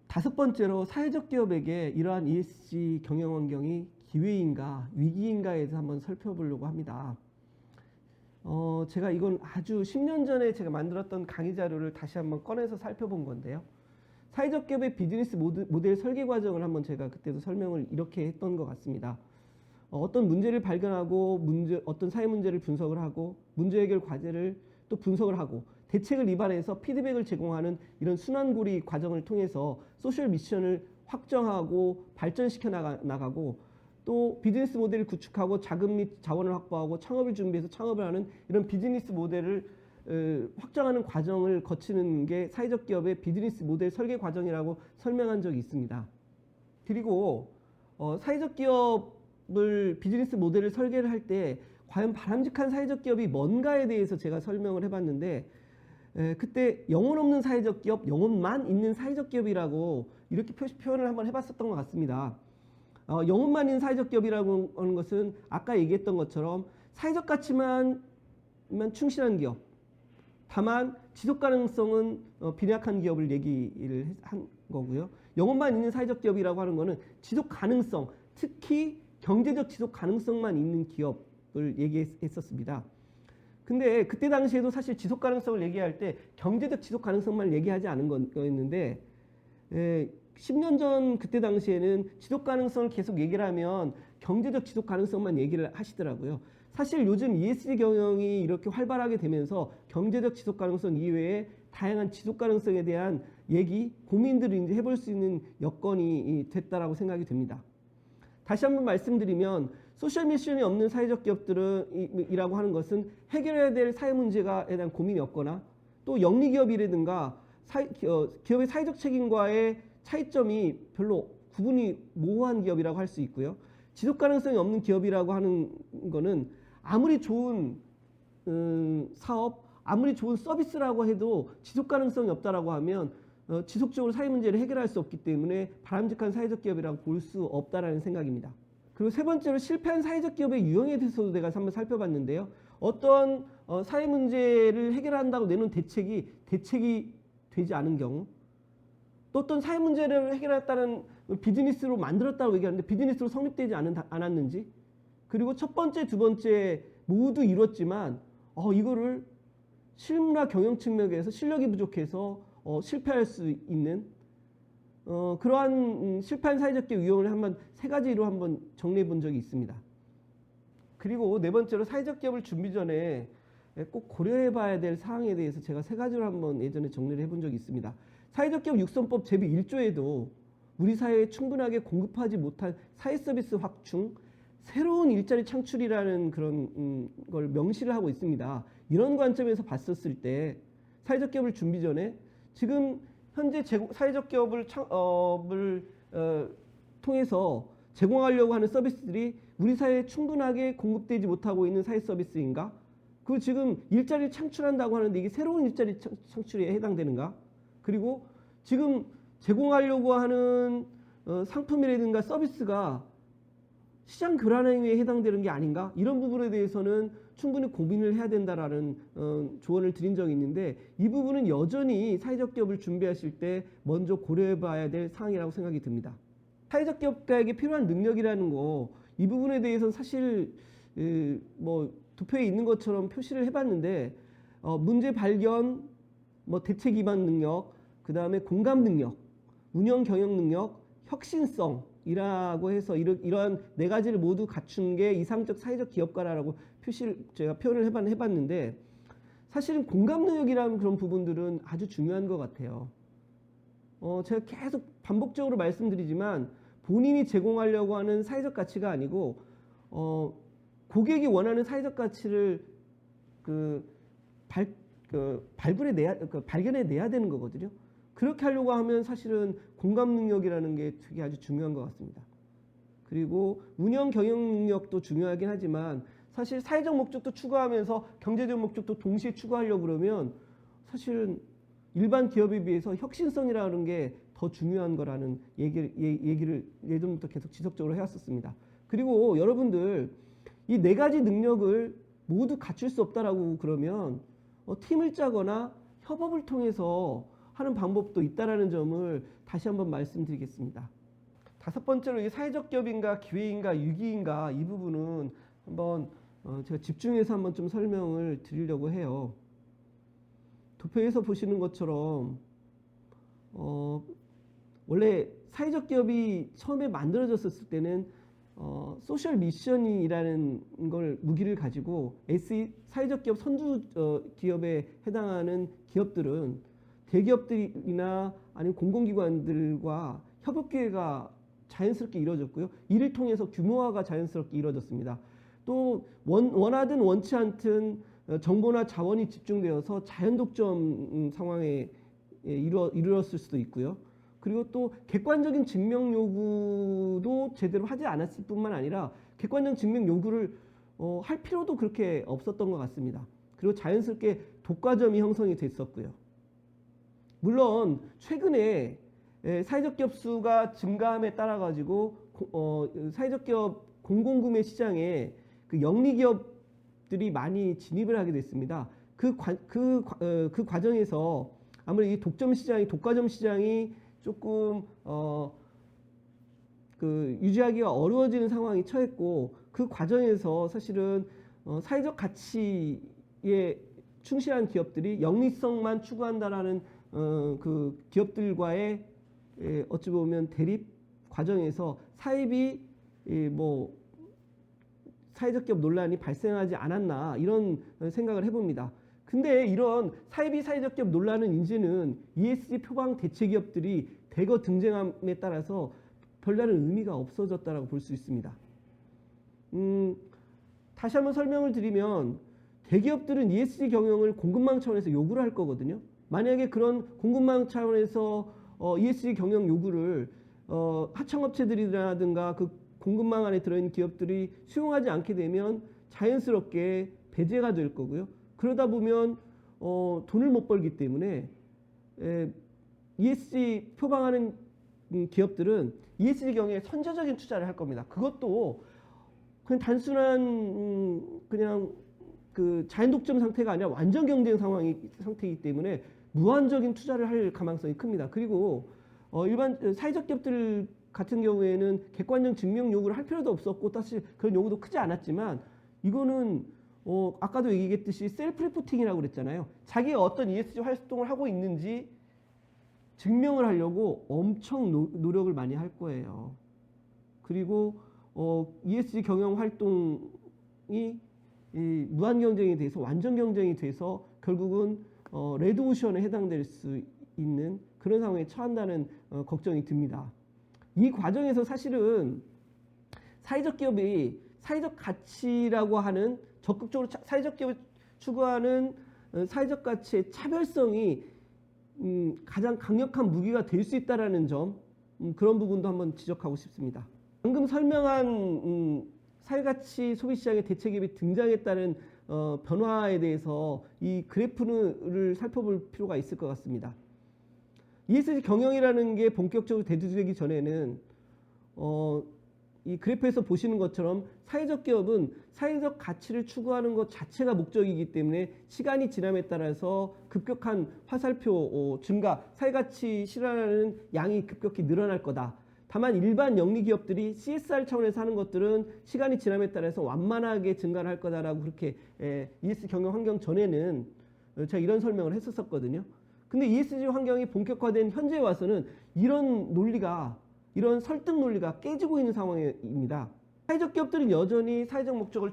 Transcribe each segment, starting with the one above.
다섯 번째로 사회적 기업에게 이러한 ESG 경영 환경이 기회인가 위기인가에 대해서 한번 살펴보려고 합니다. 제가 이건 아주 10년 전에 제가 만들었던 강의 자료를 다시 한번 꺼내서 살펴본 건데요. 사회적 기업의 비즈니스 모델 설계 과정을 한번 제가 그때도 설명을 이렇게 했던 것 같습니다. 어떤 문제를 발견하고 어떤 사회 문제를 분석을 하고 문제 해결 과제를 또 분석을 하고 대책을 입안해서 피드백을 제공하는 이런 순환고리 과정을 통해서 소셜 미션을 확정하고 발전시켜 나가고 또 비즈니스 모델을 구축하고 자금 및 자원을 확보하고 창업을 준비해서 창업을 하는 이런 비즈니스 모델을 확정하는 과정을 거치는 게 사회적 기업의 비즈니스 모델 설계 과정이라고 설명한 적이 있습니다. 그리고 사회적 기업을 비즈니스 모델을 설계를 할 때 과연 바람직한 사회적 기업이 뭔가에 대해서 제가 설명을 해봤는데 그때 영혼 없는 사회적 기업, 영혼만 있는 사회적 기업이라고 이렇게 표현을 한번 해봤었던 것 같습니다. 영혼만 있는 사회적 기업이라고 하는 것은 아까 얘기했던 것처럼 사회적 가치만 충실한 기업, 다만 지속 가능성은 빈약한 기업을 얘기를 한 거고요. 영혼만 있는 사회적 기업이라고 하는 것은 지속 가능성, 특히 경제적 지속 가능성만 있는 기업을 얘기했었습니다. 근데 그때 당시에도 사실 지속 가능성을 얘기할 때 경제적 지속 가능성만 얘기하지 않은 거였는데 10년 전 그때 당시에는 지속 가능성을 계속 얘기를 하면 경제적 지속 가능성만 얘기를 하시더라고요. 사실 요즘 ESG 경영이 이렇게 활발하게 되면서 경제적 지속 가능성 이외에 다양한 지속 가능성에 대한 얘기, 고민들을 이제 해볼 수 있는 여건이 됐다라고 생각이 됩니다. 다시 한번 말씀드리면 소셜 미션이 없는 사회적 기업들이라고 하는 것은 해결해야 될 사회 문제에 대한 고민이 없거나 또 영리기업이라든가 기업의 사회적 책임과의 차이점이 별로 구분이 모호한 기업이라고 할 수 있고요. 지속 가능성이 없는 기업이라고 하는 거는 아무리 좋은 사업, 아무리 좋은 서비스라고 해도 지속 가능성이 없다라고 하면 지속적으로 사회 문제를 해결할 수 없기 때문에 바람직한 사회적 기업이라고 볼 수 없다라는 생각입니다. 그리고 세 번째로 실패한 사회적 기업의 유형에 대해서도 내가 한번 살펴봤는데요. 어떤 사회 문제를 해결한다고 내놓은 대책이 되지 않은 경우, 또 어떤 사회 문제를 해결했다는 비즈니스로 만들었다고 얘기하는데 비즈니스로 성립되지 않았는지, 그리고 첫 번째, 두 번째 모두 이뤘지만 이거를 실무나 경영 측면에서 실력이 부족해서 실패할 수 있는 그러한 실패한 사회적 기업 유형을 한번 세 가지로 한번 정리해 본 적이 있습니다. 그리고 네 번째로 사회적 기업을 준비 전에 꼭 고려해 봐야 될 사항에 대해서 제가 세 가지로 한번 예전에 정리를 해본 적이 있습니다. 사회적 기업 육성법 제비 1조에도 우리 사회에 충분하게 공급하지 못한 사회 서비스 확충, 새로운 일자리 창출이라는 그런 걸 명시를 하고 있습니다. 이런 관점에서 봤었을 때 사회적 기업을 준비 전에 지금 현재 사회적 기업을 통해서 제공하려고 하는 서비스들이 우리 사회에 충분하게 공급되지 못하고 있는 사회 서비스인가? 그 지금 일자리를 창출한다고 하는데 이게 새로운 일자리 창출에 해당되는가? 그리고 지금 제공하려고 하는 상품이라든가 서비스가 시장 교란행위에 해당되는 게 아닌가? 이런 부분에 대해서는 충분히 고민을 해야 된다라는 조언을 드린 적이 있는데 이 부분은 여전히 사회적 기업을 준비하실 때 먼저 고려해 봐야 될 사항이라고 생각이 듭니다. 사회적 기업가에게 필요한 능력이라는 거, 이 부분에 대해서는 사실 뭐 도표에 있는 것처럼 표시를 해봤는데 문제 발견, 뭐 대책 기반 능력, 그 다음에 공감 능력, 운영 경영 능력, 혁신성이라고 해서 이러한 네 가지를 모두 갖춘 게 이상적 사회적 기업가라고 제가 표현을 해봤는데 사실은 공감 능력이라는 그런 부분들은 아주 중요한 것 같아요. 제가 계속 반복적으로 말씀드리지만 본인이 제공하려고 하는 사회적 가치가 아니고 고객이 원하는 사회적 가치를 발견해내야 되는 거거든요. 그렇게 하려고 하면 사실은 공감 능력이라는 게 되게 아주 중요한 것 같습니다. 그리고 운영 경영 능력도 중요하긴 하지만 사실 사회적 목적도 추구하면서 경제적 목적도 동시에 추구하려고 그러면 사실은 일반 기업에 비해서 혁신성이라는 게 더 중요한 거라는 얘기를 예전부터 계속 지속적으로 해왔었습니다. 그리고 여러분들 이 네 가지 능력을 모두 갖출 수 없다라고 그러면 팀을 짜거나 협업을 통해서 하는 방법도 있다라는 점을 다시 한번 말씀드리겠습니다. 다섯 번째로 이 사회적 기업인가 기회인가 위기인가 이 부분은 한번 제가 집중해서 한번 좀 설명을 드리려고 해요. 도표에서 보시는 것처럼 원래 사회적 기업이 처음에 만들어졌을 때는 소셜 미션이라는 걸 무기를 가지고 사회적 기업 선주 기업에 해당하는 기업들은 대기업들이나 아니면 공공기관들과 협업 기회가 자연스럽게 이루어졌고요. 이를 통해서 규모화가 자연스럽게 이루어졌습니다. 또 원하든 원치 않든 정보나 자원이 집중되어서 자연 독점 상황에 이르렀을 수도 있고요. 그리고 또 객관적인 증명 요구도 제대로 하지 않았을 뿐만 아니라 객관적 증명 요구를 할 필요도 그렇게 없었던 것 같습니다. 그리고 자연스럽게 독과점이 형성이 됐었고요. 물론 최근에 사회적 기업 수가 증가함에 따라 가지고 사회적 기업 공공구매 시장에 그 영리 기업들이 많이 진입을 하게 됐습니다. 그 과정에서 아무래도 이 독과점 시장이 조금 유지하기가 어려워지는 상황이 처했고, 그 과정에서 사실은 사회적 가치에 충실한 기업들이 영리성만 추구한다라는 그 기업들과의 어찌 보면 대립 과정에서 사회적 기업 논란이 발생하지 않았나 이런 생각을 해봅니다. 근데 이런 사회적 기업 논란은 이제는 ESG 표방 대체 기업들이 대거 등장함에 따라서 별다른 의미가 없어졌다고 볼 수 있습니다. 다시 한번 설명을 드리면 대기업들은 ESG 경영을 공급망 차원에서 요구를 할 거거든요. 만약에 그런 공급망 차원에서 ESG 경영 요구를 하청업체들이라든가 그 공급망 안에 들어있는 기업들이 수용하지 않게 되면 자연스럽게 배제가 될 거고요. 그러다 보면 돈을 못 벌기 때문에 ESG 표방하는 기업들은 ESG 경영에 선제적인 투자를 할 겁니다. 그것도 그냥 단순한 그냥 그 자연 독점 상태가 아니라 완전 경쟁 상태이기 때문에 무한적인 투자를 할 가망성이 큽니다. 그리고 일반 사회적 기업들 같은 경우에는 객관적 증명 요구를 할 필요도 없었고 사실 그런 요구도 크지 않았지만, 이거는 아까도 얘기했듯이 셀프 리포팅이라고 그랬잖아요. 자기가 어떤 ESG 활동을 하고 있는지 증명을 하려고 엄청 노력을 많이 할 거예요. 그리고 ESG 경영 활동이 이 무한 경쟁이 돼서 완전 경쟁이 돼서 결국은 레드오션에 해당될 수 있는 그런 상황에 처한다는 걱정이 듭니다. 이 과정에서 사실은 사회적 기업이 사회적 가치라고 하는 적극적으로 사회적 기업을 추구하는 사회적 가치의 차별성이 가장 강력한 무기가 될 수 있다라는 점, 그런 부분도 한번 지적하고 싶습니다. 방금 설명한 사회가치 소비시장의 대체기업이 등장했다는 변화에 대해서 이 그래프를 살펴볼 필요가 있을 것 같습니다. ESG 경영이라는 게 본격적으로 대두되기 전에는 이 그래프에서 보시는 것처럼 사회적 기업은 사회적 가치를 추구하는 것 자체가 목적이기 때문에 시간이 지남에 따라서 급격한 화살표 증가, 사회가치 실현하는 양이 급격히 늘어날 거다. 다만 일반 영리 기업들이 CSR 차원에서 하는 것들은 시간이 지남에 따라서 완만하게 증가를 할 거다라고 그렇게 ESG 경영 환경 전에는 제가 이런 설명을 했었거든요. 근데 ESG 환경이 본격화된 현재에 와서는 이런 설득 논리가 깨지고 있는 상황입니다. 사회적 기업들은 여전히 사회적 목적을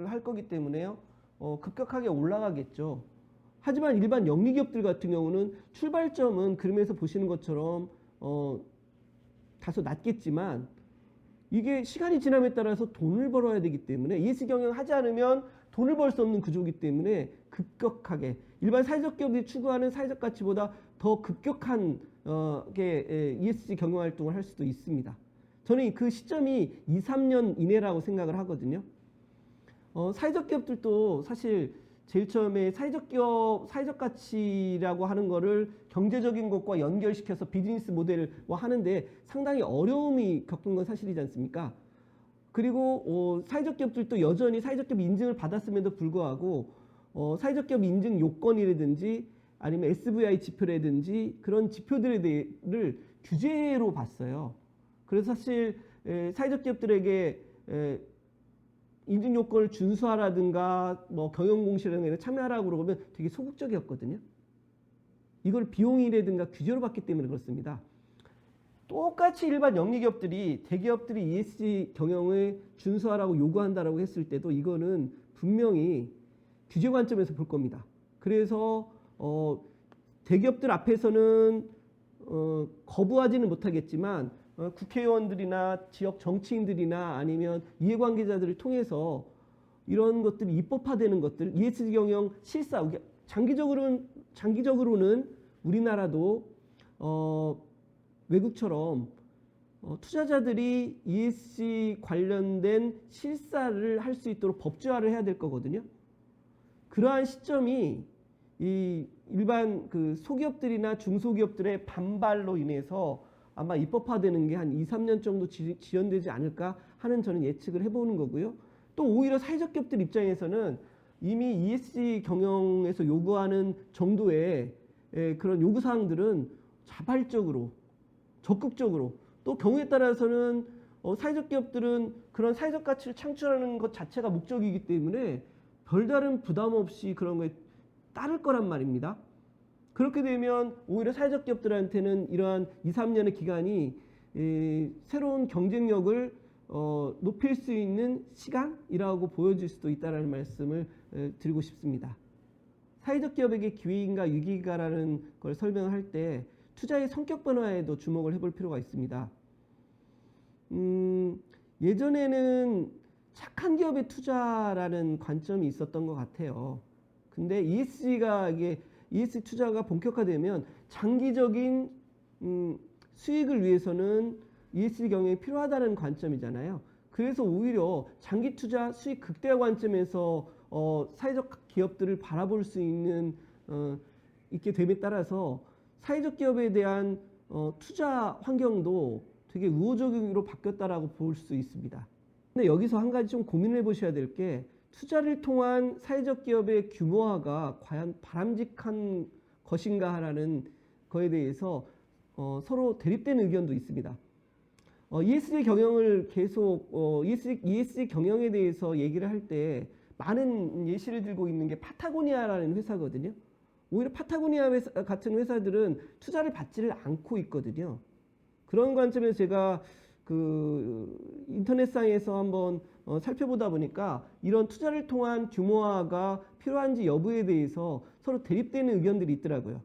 할 거기 때문에요. 급격하게 올라가겠죠. 하지만 일반 영리 기업들 같은 경우는 출발점은 그림에서 보시는 것처럼 다소 낮겠지만 이게 시간이 지남에 따라서 돈을 벌어야 되기 때문에 ESG 경영을 하지 않으면 돈을 벌 수 없는 구조이기 때문에 급격하게 일반 사회적 기업들이 추구하는 사회적 가치보다 더 급격한 ESG 경영 활동을 할 수도 있습니다. 저는 그 시점이 2, 3년 이내라고 생각을 하거든요. 사회적 기업들도 사실 제일 처음에 사회적 가치라고 하는 거를 경제적인 것과 연결시켜서 비즈니스 모델화 하는데 상당히 어려움이 겪은 건 사실이지 않습니까? 그리고 사회적 기업들도 여전히 사회적 기업 인증을 받았음에도 불구하고 사회적 기업 인증 요건이라든지 아니면 SVI 지표라든지 그런 지표들을 규제로 봤어요. 그래서 사실 사회적 기업들에게 인증 요건을 준수하라든가 뭐 경영 공시라든가 참여하라고 그러면 되게 소극적이었거든요. 이걸 비용이라든가 규제로 봤기 때문에 그렇습니다. 똑같이 일반 영리기업들이 대기업들이 ESG 경영을 준수하라고 요구한다라고 했을 때도 이거는 분명히 규제 관점에서 볼 겁니다. 그래서 대기업들 앞에서는 거부하지는 못하겠지만 국회의원들이나 지역 정치인들이나 아니면 이해관계자들을 통해서 이런 것들이 입법화되는 것들, ESG 경영 실사, 장기적으로는 우리나라도 외국처럼 투자자들이 ESG 관련된 실사를 할 수 있도록 법제화를 해야 될 거거든요. 그러한 시점이 이 일반 그 소기업들이나 중소기업들의 반발로 인해서 아마 입법화되는 게 한 2, 3년 정도 지연되지 않을까 하는 저는 예측을 해보는 거고요. 또 오히려 사회적 기업들 입장에서는 이미 ESG 경영에서 요구하는 정도의 그런 요구사항들은 자발적으로 적극적으로 또 경우에 따라서는 사회적 기업들은 그런 사회적 가치를 창출하는 것 자체가 목적이기 때문에 별다른 부담 없이 그런 거에 따를 거란 말입니다. 그렇게 되면 오히려 사회적 기업들한테는 이러한 2, 3년의 기간이 새로운 경쟁력을 높일 수 있는 시간이라고 보여질 수도 있다는 말씀을 드리고 싶습니다. 사회적 기업에게 기회인가 위기인가라는 걸 설명할 때 투자의 성격 변화에도 주목을 해볼 필요가 있습니다. 예전에는 착한 기업의 투자라는 관점이 있었던 것 같아요. 근데 ESG 투자가 본격화되면 장기적인 수익을 위해서는 ESG 경영이 필요하다는 관점이잖아요. 그래서 오히려 장기 투자 수익 극대화 관점에서 사회적 기업들을 바라볼 수 있게 됨에 따라서 사회적 기업에 대한 투자 환경도 되게 우호적으로 바뀌었다라고 볼 수 있습니다. 근데 여기서 한 가지 좀 고민해 보셔야 될 게 투자를 통한 사회적 기업의 규모화가 과연 바람직한 것인가라는 거에 대해서 서로 대립되는 의견도 있습니다. ESG 경영을 계속 ESG 경영에 대해서 얘기를 할 때 많은 예시를 들고 있는 게 파타고니아라는 회사거든요. 오히려 파타고니아 같은 회사들은 투자를 받지를 않고 있거든요. 그런 관점에서 제가 그 인터넷상에서 한번 살펴보다 보니까 이런 투자를 통한 규모화가 필요한지 여부에 대해서 서로 대립되는 의견들이 있더라고요.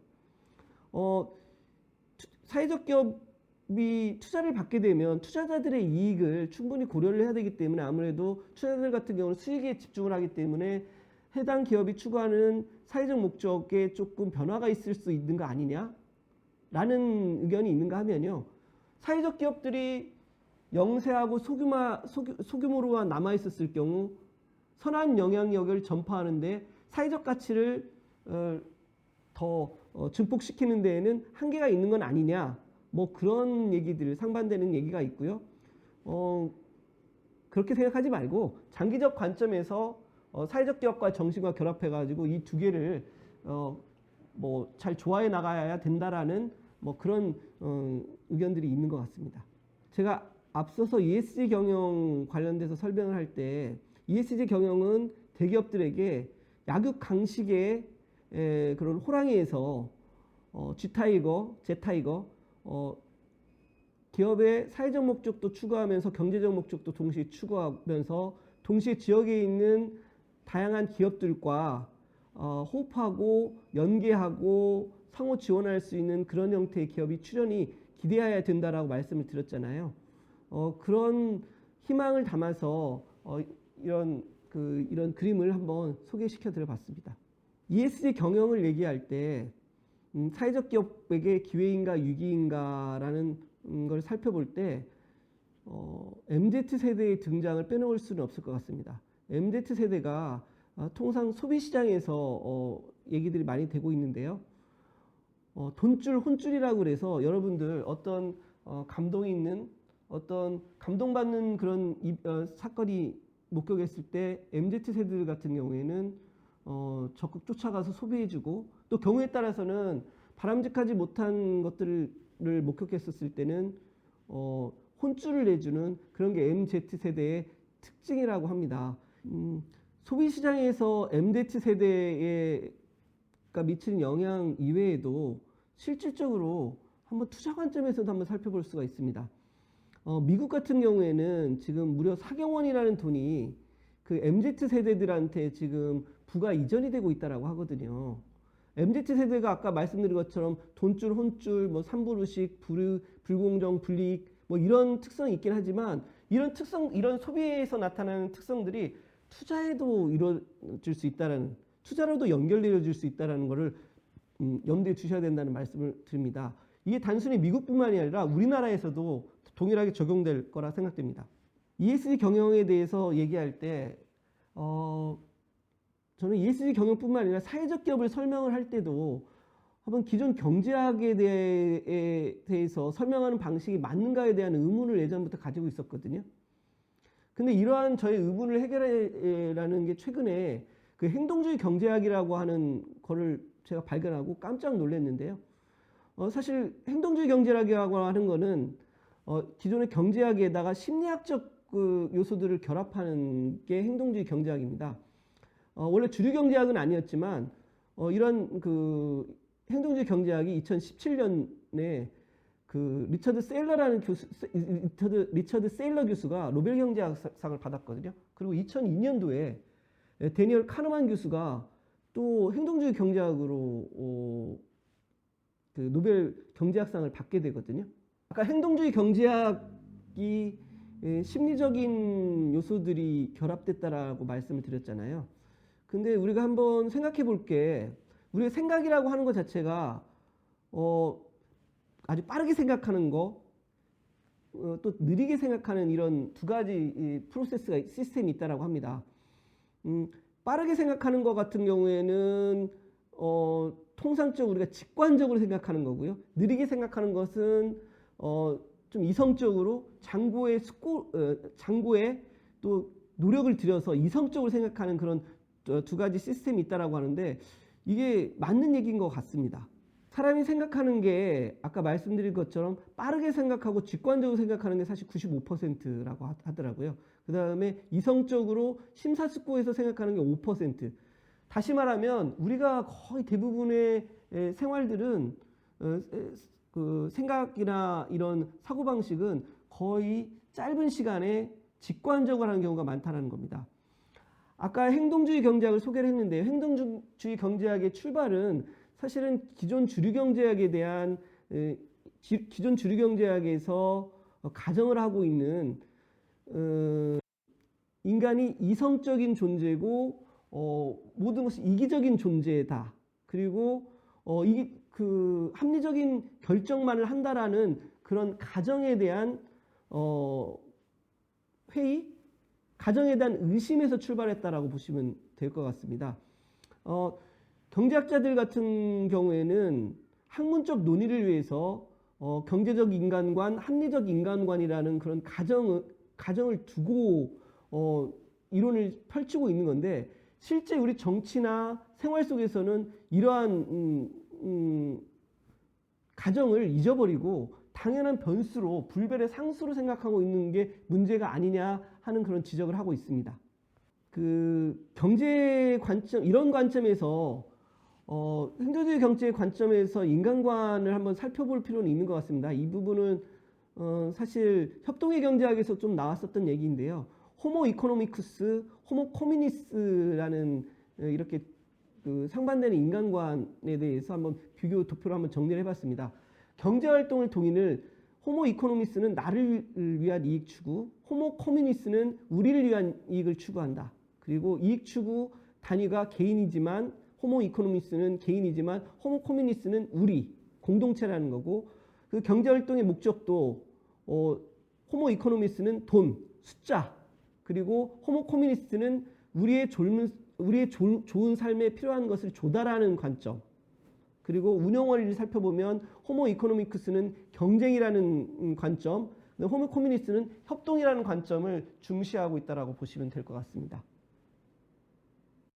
사회적 기업이 투자를 받게 되면 투자자들의 이익을 충분히 고려를 해야 되기 때문에 아무래도 투자자들 같은 경우는 수익에 집중을 하기 때문에 해당 기업이 추구하는 사회적 목적에 조금 변화가 있을 수 있는 거 아니냐? 라는 의견이 있는가 하면요. 사회적 기업들이 영세하고 소규모로만 남아있었을 경우 선한 영향력을 전파하는데 사회적 가치를 더 증폭시키는 데에는 한계가 있는 건 아니냐. 뭐 그런 얘기들 상반되는 얘기가 있고요. 그렇게 생각하지 말고 장기적 관점에서 사회적 기업과 정신과 결합해가지고 이 두 개를 뭐 잘 조화해 나가야 된다라는 뭐 그런 의견들이 있는 것 같습니다. 제가 앞서서 ESG 경영 관련돼서 설명을 할 때 ESG 경영은 대기업들에게 약육 강식의 그런 호랑이에서 G타이거, Z타이거 기업의 사회적 목적도 추구하면서 경제적 목적도 동시에 추구하면서 동시에 지역에 있는 다양한 기업들과 호흡하고 연계하고 상호 지원할 수 있는 그런 형태의 기업이 출현이 기대해야 된다라고 말씀을 드렸잖아요. 그런 희망을 담아서 이런 그림을 한번 소개시켜 드려봤습니다. ESG 경영을 얘기할 때 사회적 기업에게 기회인가 위기인가라는 걸 살펴볼 때 MZ세대의 등장을 빼놓을 수는 없을 것 같습니다. MZ세대가 통상 소비시장에서 얘기들이 많이 되고 있는데요. 돈줄 혼줄이라고 그래서 여러분들 어떤 감동이 있는 어떤 감동받는 그런 사건이 목격했을 때 MZ세대들 같은 경우에는 적극 쫓아가서 소비해주고, 또 경우에 따라서는 바람직하지 못한 것들을 목격했었을 때는 혼쭐을 내주는 그런 게 MZ세대의 특징이라고 합니다. 소비시장에서 MZ세대가 미치는 영향 이외에도 실질적으로 한번 투자 관점에서도 한번 살펴볼 수가 있습니다. 미국 같은 경우에는 지금 무려 4경 원이라는 돈이 그 MZ세대들한테 지금 부가 이전이 되고 있다라고 하거든요. MZ세대가 아까 말씀드린 것처럼 돈줄, 혼줄, 뭐 삼부르식, 불공정, 불이익 뭐 이런 특성이 있긴 하지만 이런 소비에서 나타나는 특성들이 투자에도 이루어질 수 있다라는, 투자로도 연결되어질 수 있다라는 것을 염두에 두셔야 된다는 말씀을 드립니다. 이게 단순히 미국뿐만이 아니라 우리나라에서도 동일하게 적용될 거라 생각됩니다. ESG 경영에 대해서 얘기할 때 저는 ESG 경영뿐만 아니라 사회적 기업을 설명을 할 때도 한번 기존 경제학에 대해서 설명하는 방식이 맞는가에 대한 의문을 예전부터 가지고 있었거든요. 근데 이러한 저의 의문을 해결하라는 게 최근에 그 행동주의 경제학이라고 하는 거를 제가 발견하고 깜짝 놀랐는데요. 사실 행동주의 경제학이라고 하는 거는 기존의 경제학에다가 심리학적 그 요소들을 결합하는 게 행동주의 경제학입니다. 원래 주류 경제학은 아니었지만 이런 그 행동주의 경제학이 2017년에 그 리처드 세일러 교수가 노벨 경제학상을 받았거든요. 그리고 2002년도에 데니얼 카너만 교수가 또 행동주의 경제학으로 그 노벨 경제학상을 받게 되거든요. 아까 행동주의 경제학이 심리적인 요소들이 결합됐다라고 말씀을 드렸잖아요. 근데 우리가 한번 생각해 볼 게, 우리가 생각이라고 하는 것 자체가 아주 빠르게 생각하는 거, 또 느리게 생각하는 이런 두 가지 프로세스가 시스템이 있다라고 합니다. 빠르게 생각하는 것 같은 경우에는 통상적으로 우리가 직관적으로 생각하는 거고요. 느리게 생각하는 것은 좀 이성적으로 장고에 또 노력을 들여서 이성적으로 생각하는 그런 두 가지 시스템이 있다라고 하는데, 이게 맞는 얘기인 것 같습니다. 사람이 생각하는 게 아까 말씀드린 것처럼 빠르게 생각하고 직관적으로 생각하는 게 사실 95%라고 하더라고요. 그 다음에 이성적으로 심사숙고해서 생각하는 게 5%. 다시 말하면 우리가 거의 대부분의 생활들은 그 생각이나 이런 사고방식은 거의 짧은 시간에 직관적으로 하는 경우가 많다는 겁니다. 아까 행동주의 경제학을 소개를 했는데요. 행동주의 경제학의 출발은 사실은 기존 주류 경제학에서 가정을 하고 있는 인간이 이성적인 존재고 모든 것이 이기적인 존재다. 그리고 이게 그 합리적인 결정만을 한다라는 그런 가정에 대한 회의, 가정에 대한 의심에서 출발했다라고 보시면 될 것 같습니다. 경제학자들 같은 경우에는 학문적 논의를 위해서 경제적 인간관, 합리적 인간관이라는 그런 가정을 두고 이론을 펼치고 있는 건데, 실제 우리 정치나 생활 속에서는 이러한 가정을 잊어버리고 당연한 변수로, 불변의 상수로 생각하고 있는 게 문제가 아니냐 하는 그런 지적을 하고 있습니다. 그 경제 관점, 이런 관점에서 행동주의 경제의 관점에서 인간관을 한번 살펴볼 필요는 있는 것 같습니다. 이 부분은 사실 협동의 경제학에서 좀 나왔었던 얘기인데요. 호모 이코노미쿠스, 호모 코미니스라는 이렇게 그 상반되는 인간관에 대해서 한번 비교 도표로 한번 정리를 해봤습니다. 경제활동을 동인을 호모 이코노미스는 나를 위한 이익 추구, 호모 코미니스는 우리를 위한 이익을 추구한다. 그리고 이익 추구 단위가 개인이지만 호모 이코노미스는 개인이지만 호모 코미니스는 우리, 공동체라는 거고, 그 경제활동의 목적도 호모 이코노미스는 돈, 숫자, 그리고 호모 코미니스트는 우리의 좋은 삶에 필요한 것을 조달하는 관점, 그리고 운영 원리를 살펴보면 호모 이코노미쿠스는 경쟁이라는 관점, 근데 호모 커뮤니스는 협동이라는 관점을 중시하고 있다라고 보시면 될 것 같습니다.